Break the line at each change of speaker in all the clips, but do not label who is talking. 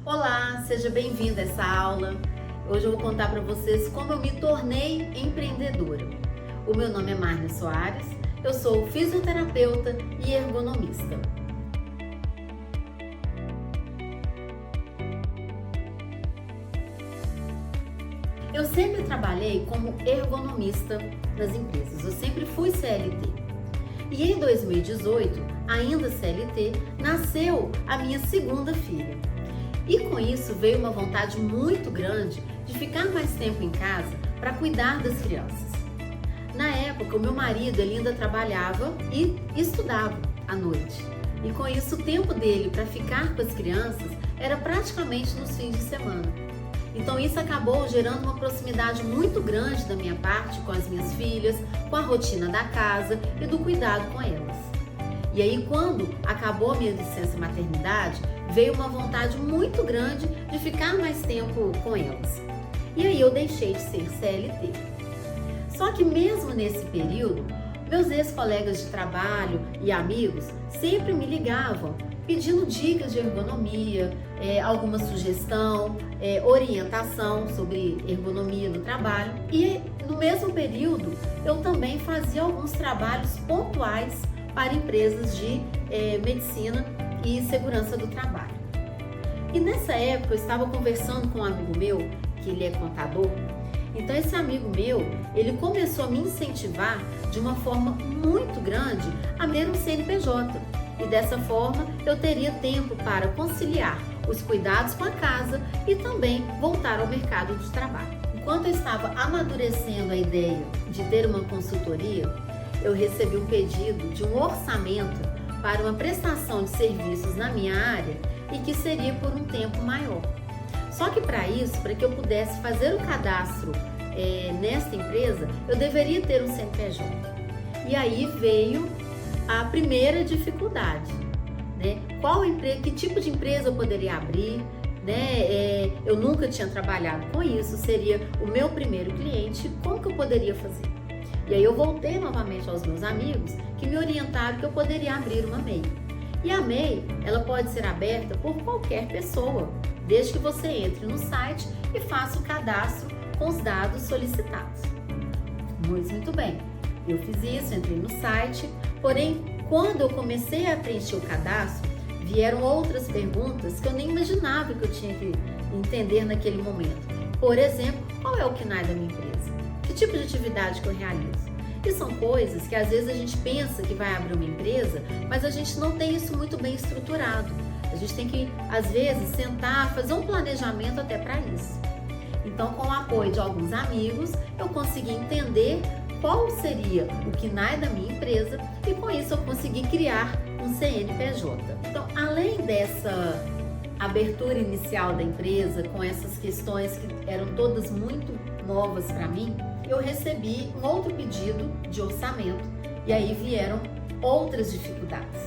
Olá, seja bem-vindo a essa aula. Hoje eu vou contar para vocês como eu me tornei empreendedora. O meu nome é Marne Soares, eu sou fisioterapeuta e ergonomista. Eu sempre trabalhei como ergonomista nas empresas, eu sempre fui CLT. E em 2018, ainda CLT, nasceu a minha segunda filha. E com isso veio uma vontade muito grande de ficar mais tempo em casa para cuidar das crianças. Na época, o meu marido ele ainda trabalhava e estudava à noite. E com isso, o tempo dele para ficar com as crianças era praticamente nos fins de semana. Então isso acabou gerando uma proximidade muito grande da minha parte com as minhas filhas, com a rotina da casa e do cuidado com elas. E aí, quando acabou a minha licença maternidade, veio uma vontade muito grande de ficar mais tempo com elas. E aí eu deixei de ser CLT. Só que mesmo nesse período, meus ex-colegas de trabalho e amigos sempre me ligavam pedindo dicas de ergonomia, alguma sugestão, orientação sobre ergonomia no trabalho. E no mesmo período, eu também fazia alguns trabalhos pontuais para empresas de medicina e segurança do trabalho. E nessa época eu estava conversando com um amigo meu, que ele é contador. Então esse amigo meu, ele começou a me incentivar de uma forma muito grande a ter um CNPJ. E dessa forma eu teria tempo para conciliar os cuidados com a casa e também voltar ao mercado de trabalho. Enquanto eu estava amadurecendo a ideia de ter uma consultoria, eu recebi um pedido de um orçamento para uma prestação de serviços na minha área e que seria por um tempo maior. Só que para isso, para que eu pudesse fazer o cadastro nesta empresa, eu deveria ter um CNPJ. E aí veio a primeira dificuldade, né? Que tipo de empresa eu poderia abrir, né? Eu nunca tinha trabalhado com isso, seria o meu primeiro cliente, como que eu poderia fazer? E aí eu voltei novamente aos meus amigos que me orientaram que eu poderia abrir uma MEI. E a MEI, ela pode ser aberta por qualquer pessoa, desde que você entre no site e faça o cadastro com os dados solicitados. Muito bem, eu fiz isso, entrei no site, porém, quando eu comecei a preencher o cadastro, vieram outras perguntas que eu nem imaginava que eu tinha que entender naquele momento. Por exemplo, qual é o KNAI da minha empresa? Que tipo de atividade que eu realizo? E são coisas que às vezes a gente pensa que vai abrir uma empresa, mas a gente não tem isso muito bem estruturado. A gente tem que, às vezes, sentar, fazer um planejamento até para isso. Então, com o apoio de alguns amigos, eu consegui entender qual seria o KNAI da minha empresa e com isso eu consegui criar um CNPJ. Então, além dessa abertura inicial da empresa, com essas questões que eram todas muito novas para mim, eu recebi um outro pedido de orçamento e aí vieram outras dificuldades.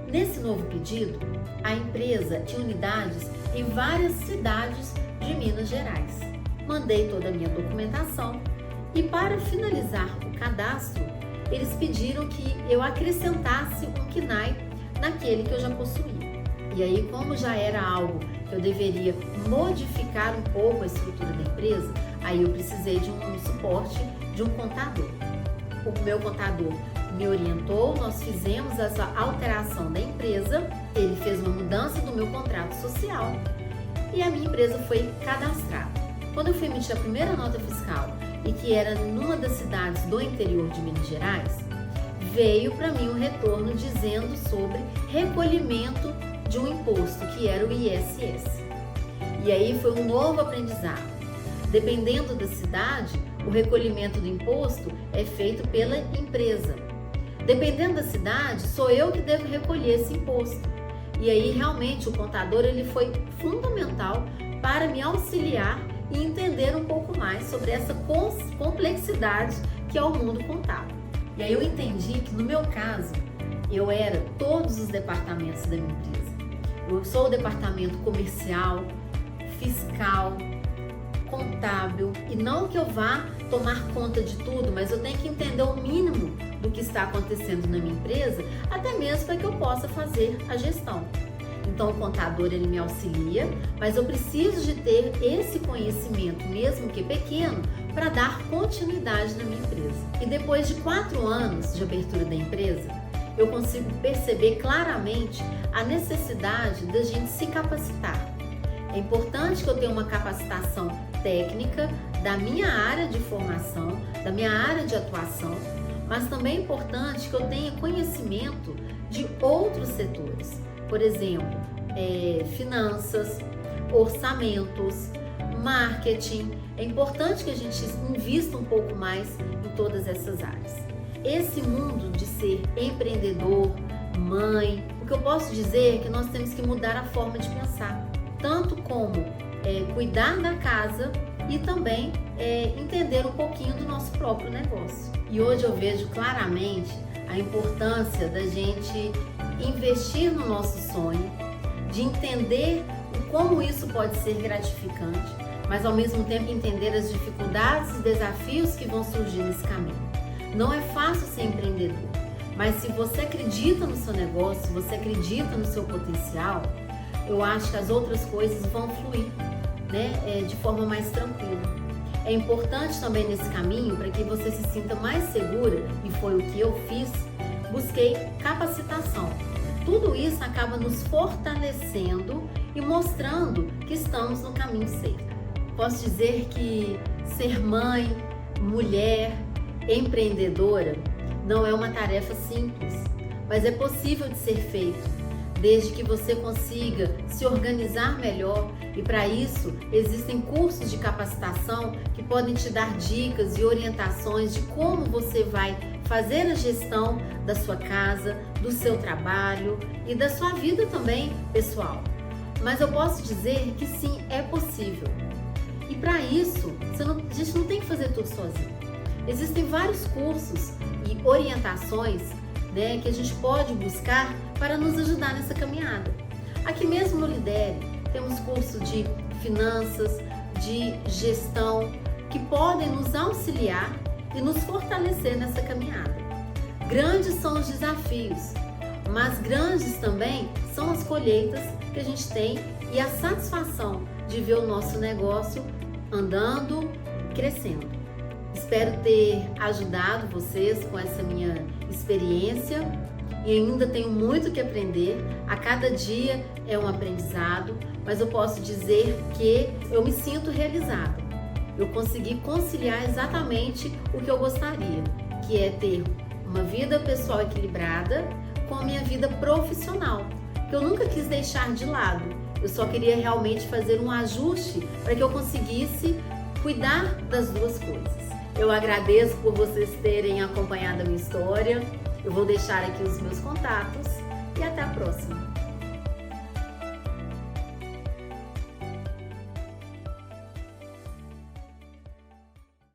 Nesse novo pedido, a empresa tinha unidades em várias cidades de Minas Gerais. Mandei toda a minha documentação e para finalizar o cadastro, eles pediram que eu acrescentasse um KNAI naquele que eu já possuía. E aí, como já era algo que eu deveria modificar um pouco a estrutura da empresa, aí eu precisei de um suporte de um contador. O meu contador me orientou, nós fizemos essa alteração da empresa, ele fez uma mudança do meu contrato social e a minha empresa foi cadastrada. Quando eu fui emitir a primeira nota fiscal e que era numa das cidades do interior de Minas Gerais, veio para mim um retorno dizendo sobre recolhimento de um imposto, que era o ISS. E aí foi um novo aprendizado. Dependendo da cidade, o recolhimento do imposto é feito pela empresa. Dependendo da cidade, sou eu que devo recolher esse imposto. E aí realmente o contador ele foi fundamental para me auxiliar e entender um pouco mais sobre essa complexidade que é o mundo contábil. E aí eu entendi que no meu caso, eu era todos os departamentos da minha empresa. Eu sou o departamento comercial, fiscal, contábil, e não que eu vá tomar conta de tudo, mas eu tenho que entender o mínimo do que está acontecendo na minha empresa, até mesmo para que eu possa fazer a gestão. Então o contador ele me auxilia, mas eu preciso de ter esse conhecimento, mesmo que pequeno, para dar continuidade na minha empresa. E depois de 4 anos de abertura da empresa, eu consigo perceber claramente a necessidade da gente se capacitar. É importante que eu tenha uma capacitação técnica da minha área de formação, da minha área de atuação, mas também é importante que eu tenha conhecimento de outros setores. Por exemplo, finanças, orçamentos, marketing. É importante que a gente invista um pouco mais em todas essas áreas. Esse mundo de ser empreendedor, mãe, o que eu posso dizer é que nós temos que mudar a forma de pensar, tanto como cuidar da casa e também entender um pouquinho do nosso próprio negócio. E hoje eu vejo claramente a importância da gente investir no nosso sonho, de entender como isso pode ser gratificante, mas ao mesmo tempo entender as dificuldades e desafios que vão surgir nesse caminho. Não é fácil ser empreendedor, mas se você acredita no seu negócio, se você acredita no seu potencial, eu acho que as outras coisas vão fluir, né, de forma mais tranquila. É importante também nesse caminho, para que você se sinta mais segura, e foi o que eu fiz, busquei capacitação. Tudo isso acaba nos fortalecendo e mostrando que estamos no caminho certo. Posso dizer que ser mãe, mulher, empreendedora não é uma tarefa simples, mas é possível de ser feito, desde que você consiga se organizar melhor, e para isso existem cursos de capacitação que podem te dar dicas e orientações de como você vai fazer a gestão da sua casa, do seu trabalho e da sua vida também pessoal. Mas eu posso dizer que sim, é possível. E para isso, a gente não tem que fazer tudo sozinho. Existem vários cursos e orientações, né, que a gente pode buscar para nos ajudar nessa caminhada. Aqui mesmo no Lidere, temos curso de finanças, de gestão, que podem nos auxiliar e nos fortalecer nessa caminhada. Grandes são os desafios, mas grandes também são as colheitas que a gente tem e a satisfação de ver o nosso negócio andando, crescendo. Espero ter ajudado vocês com essa minha experiência e ainda tenho muito que aprender. A cada dia é um aprendizado, mas eu posso dizer que eu me sinto realizada. Eu consegui conciliar exatamente o que eu gostaria, que é ter uma vida pessoal equilibrada com a minha vida profissional, que eu nunca quis deixar de lado. Eu só queria realmente fazer um ajuste para que eu conseguisse cuidar das duas coisas. Eu agradeço por vocês terem acompanhado a minha história. Eu vou deixar aqui os meus contatos e até a próxima.